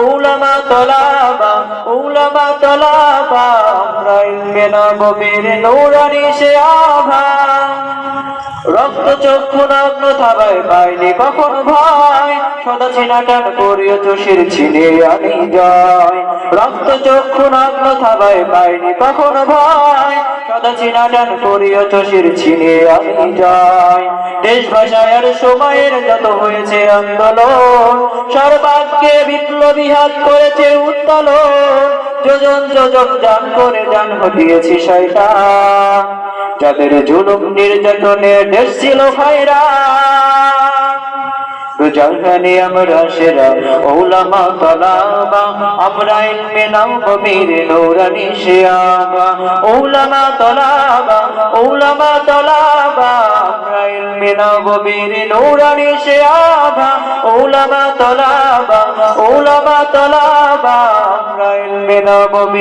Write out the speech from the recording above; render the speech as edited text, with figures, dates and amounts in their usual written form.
উলামা তলাবা উলামা তলাবা আমরা ইলমে নববীর নূরানি সে আভা রক্ত চক্ষু নগ্ন থাবায় পাইনি কখনো ভয় সদা চিনা টান করিও চোষের ছিনে আনি যায় রক্ত চক্ষু নগ্ন থাবায় পাইনি কখনো ভয় সদা চিনা টান করিও চোষের ছিনে আনি যায় দেশ ভাষায় আর সময়ের যত হয়েছে আন্দোলন সর্বাগ্যে বিপ্লবী হাত করেছে উত্তোলন যোজন যোজন জান করে জান ঘটিয়েছি শয়তান যাদের জুলুম নির্যাতনে দেশ ছিল হয়রান জাহানে আমরা সেরা উলামা তলাবা আমরা ইলমে নববীর নূরানি সে আভা উলামা তলাবা আমরা ইলমে নববীর নূরানি সে আভা উলামা তলাবা আমরা ইলমে নববীর